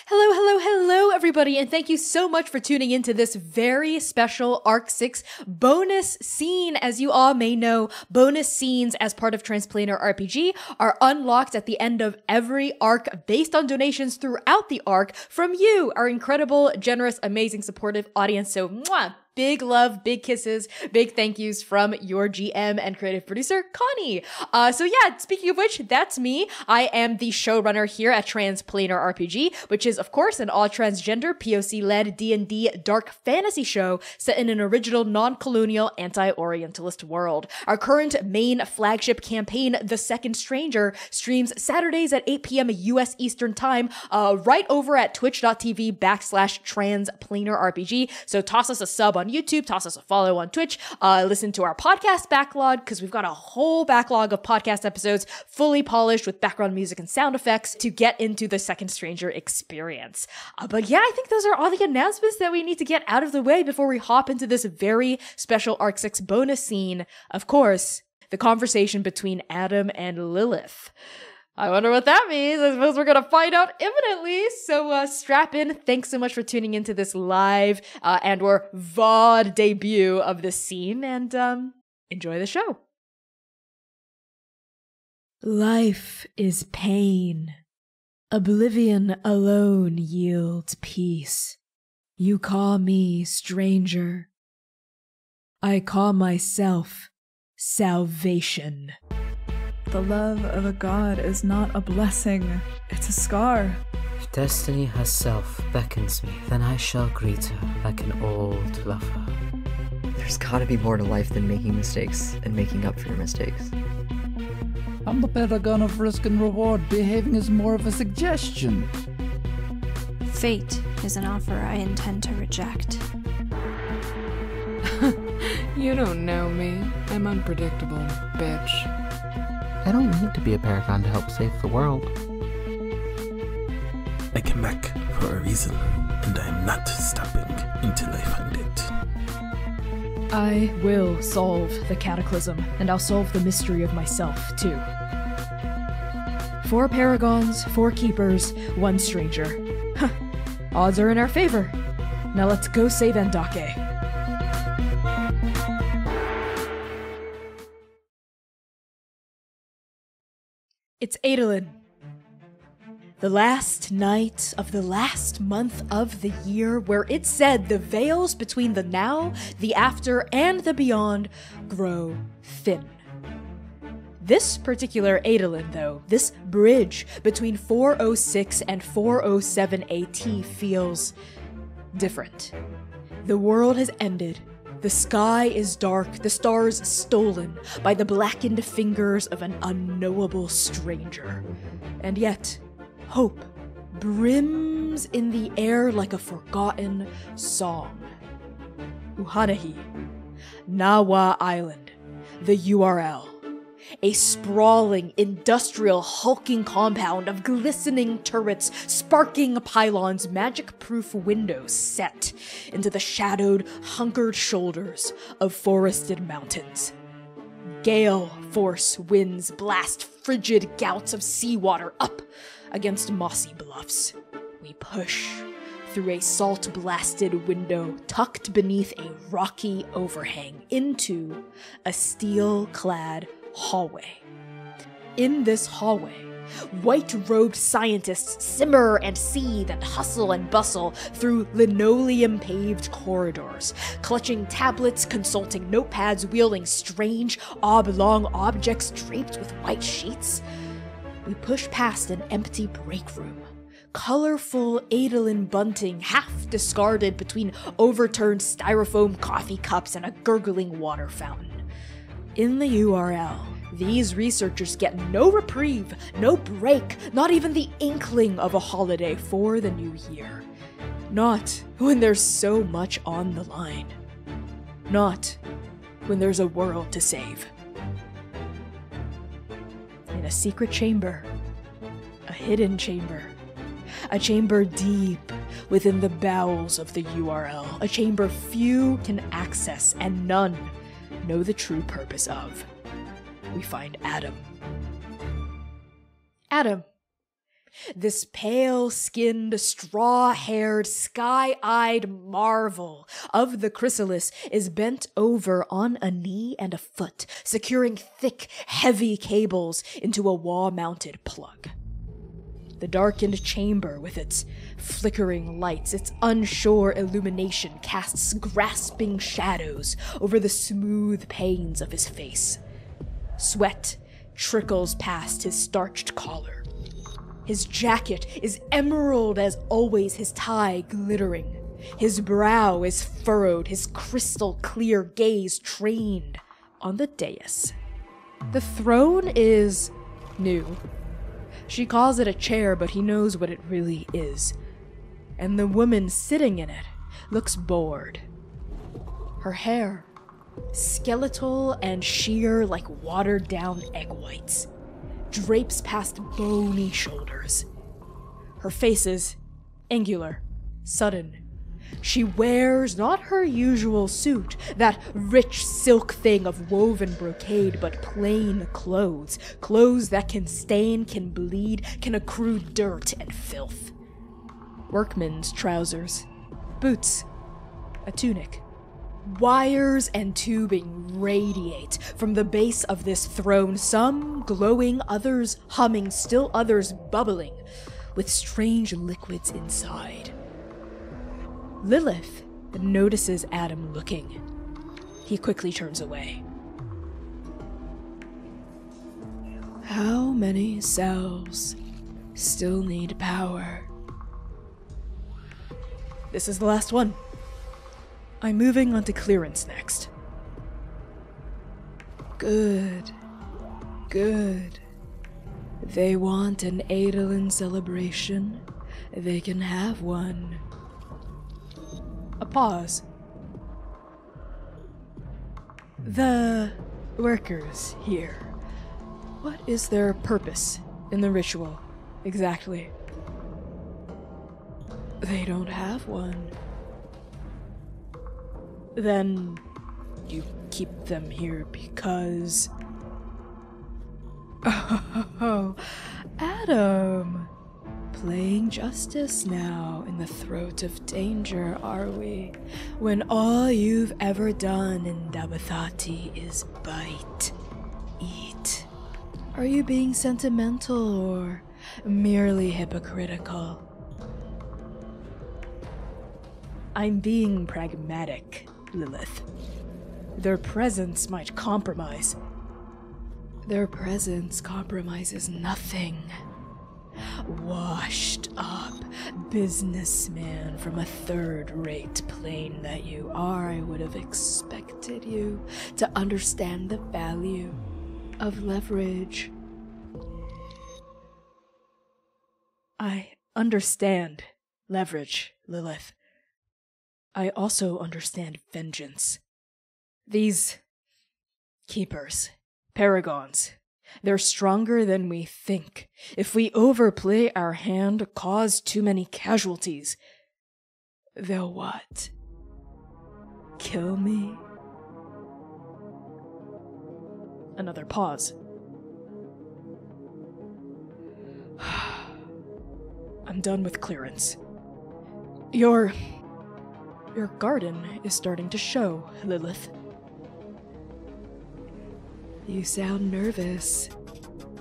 Hello, hello, hello, everybody, and thank you so much for tuning into this very special Arc 6 bonus scene. As you all may know, bonus scenes as part of Transplanar RPG are unlocked at the end of every arc based on donations throughout the arc from you, our incredible, generous, amazing, supportive audience. So, mwah! Big love, big kisses, big thank yous from your GM and creative producer, Connie. So yeah, speaking of which, that's me. I am the showrunner here at Transplanar RPG, which is, of course, an all-transgender, POC-led D&D dark fantasy show set in an original non-colonial anti-orientalist world. Our current main flagship campaign, The Second Stranger, streams Saturdays at 8 p.m. US Eastern Time, right over at twitch.tv/transplanarrpg. So toss us a sub on YouTube, toss us a follow on Twitch, listen to our podcast backlog, because we've got a whole backlog of podcast episodes fully polished with background music and sound effects to get into the Second Stranger experience. But yeah, I think those are all the announcements that we need to get out of the way before we hop into this very special Arc 6 bonus scene. Of course, the conversation between Adam and Lilith. I wonder what that means. I suppose we're going to find out imminently. So strap in. Thanks so much for tuning into this live and or VOD debut of this scene, and enjoy the show. Life is pain. Oblivion alone yields peace. You call me stranger. I call myself salvation. The love of a god is not a blessing, it's a scar. If destiny herself beckons me, then I shall greet her like an old lover. There's gotta be more to life than making mistakes and making up for your mistakes. I'm the paragon of risk and reward, behaving as more of a suggestion. Fate is an offer I intend to reject. You don't know me. I'm unpredictable, bitch. I don't need to be a paragon to help save the world. I came back for a reason, and I am not stopping until I find it. I will solve the cataclysm, and I'll solve the mystery of myself, too. 4 paragons, 4 keepers, 1 stranger. Huh. Odds are in our favor. Now let's go save Endake. It's Adolin. The last night of the last month of the year, where it said the veils between the now, the after, and the beyond grow thin. This particular Adolin, though, this bridge between 406 and 407 AT feels different. The world has ended. The sky is dark, the stars stolen by the blackened fingers of an unknowable stranger. And yet, hope brims in the air like a forgotten song. Uhanahi, Nawa Island, the URL. A sprawling, industrial, hulking compound of glistening turrets, sparking pylons, magic-proof windows set into the shadowed, hunkered shoulders of forested mountains. Gale force winds blast frigid gouts of seawater up against mossy bluffs. We push through a salt-blasted window tucked beneath a rocky overhang into a steel-clad hallway. In this hallway, white-robed scientists simmer and seethe and hustle and bustle through linoleum-paved corridors, clutching tablets, consulting notepads, wielding strange, oblong objects draped with white sheets. We push past an empty break room. Colorful Adolin bunting half discarded between overturned styrofoam coffee cups and a gurgling water fountain. In the URL, these researchers get no reprieve, no break, not even the inkling of a holiday for the new year. Not when there's so much on the line. Not when there's a world to save. In a secret chamber, a hidden chamber, a chamber deep within the bowels of the URL, a chamber few can access and none know the true purpose of. We find Adam. Adam, This pale-skinned, straw-haired, sky-eyed marvel of the chrysalis is bent over on a knee and a foot, securing thick, heavy cables into a wall-mounted plug. The darkened chamber with its flickering lights, its unsure illumination casts grasping shadows over the smooth panes of his face. Sweat trickles past his starched collar. His jacket is emerald as always, his tie glittering. His brow is furrowed, his crystal clear gaze trained on the dais. The throne is new. She calls it a chair, but he knows what it really is. And the woman sitting in it looks bored. Her hair, skeletal and sheer like watered-down egg whites, drapes past bony shoulders. Her face is angular, sudden. She wears not her usual suit, that rich silk thing of woven brocade, but plain clothes. Clothes that can stain, can bleed, can accrue dirt and filth. Workman's trousers, boots, a tunic. Wires and tubing radiate from the base of this throne, some glowing, others humming, still others bubbling, with strange liquids inside. Lilith notices Adam looking. He quickly turns away. How many cells still need power? This is the last one. I'm moving on to clearance next. Good. Good. They want an Adolin celebration. They can have one. A pause. The workers here. What is their purpose in the ritual, exactly? They don't have one. Then you keep them here because... Oh, Adam! Playing justice now in the throat of danger, are we? When all you've ever done in Dabathati is bite, eat. Are you being sentimental or merely hypocritical? I'm being pragmatic, Lilith. Their presence might compromise. Their presence compromises nothing. Washed up businessman from a third-rate plane that you are, I would have expected you to understand the value of leverage. I understand leverage, Lilith. I also understand vengeance. These keepers, paragons, they're stronger than we think. If we overplay our hand, cause too many casualties, they'll what? Kill me? Another pause. I'm done with clearance. Your garden is starting to show, Lilith. You sound nervous.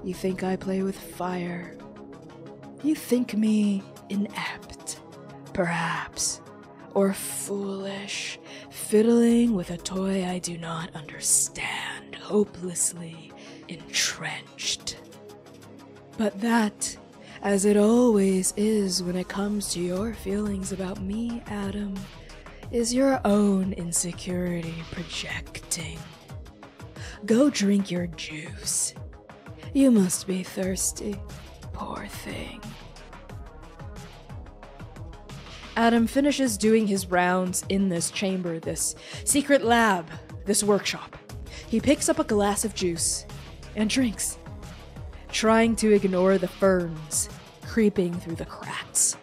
You think I play with fire. You think me inept, perhaps, or foolish, fiddling with a toy I do not understand, hopelessly entrenched. But that, as it always is when it comes to your feelings about me, Adam, is your own insecurity projecting. Go drink your juice. You must be thirsty, poor thing. Adam finishes doing his rounds in this chamber, this secret lab, this workshop. He picks up a glass of juice and drinks, trying to ignore the ferns creeping through the cracks.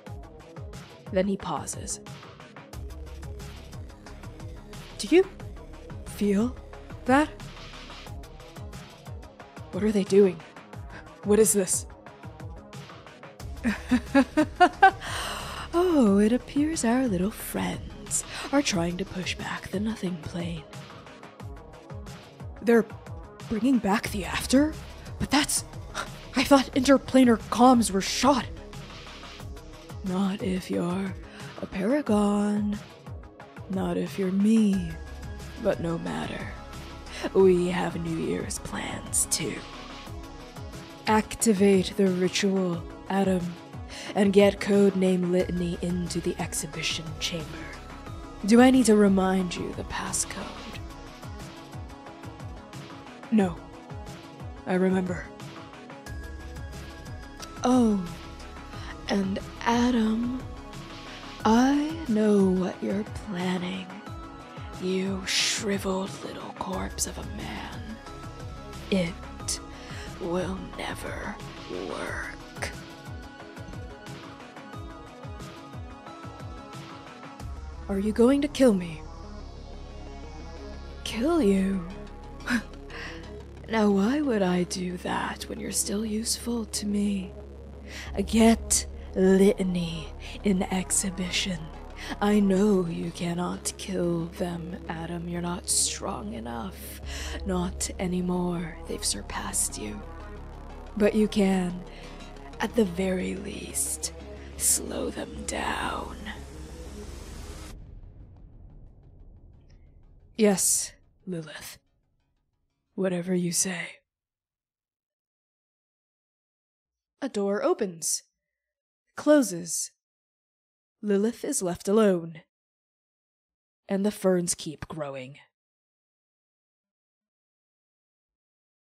Then he pauses. Do you feel that? What are they doing? What is this? Oh, it appears our little friends are trying to push back the nothing plane. They're bringing back the after? But that's... I thought interplanar comms were shot. Not if you're a paragon. Not if you're me. But no matter. We have New Year's plans too. Activate the ritual, Adam, and get codename Litany into the exhibition chamber. Do I need to remind you the passcode? No. I remember. Oh, and Adam, I know what you're planning. You shriveled little corpse of a man. It will never work. Are you going to kill me? Kill you? Now why would I do that when you're still useful to me? Get Litany in exhibition. I know you cannot kill them, Adam. You're not strong enough. Not anymore. They've surpassed you. But you can, at the very least, slow them down. Yes, Lilith. Whatever you say. A door opens. Closes. Lilith is left alone. And the ferns keep growing.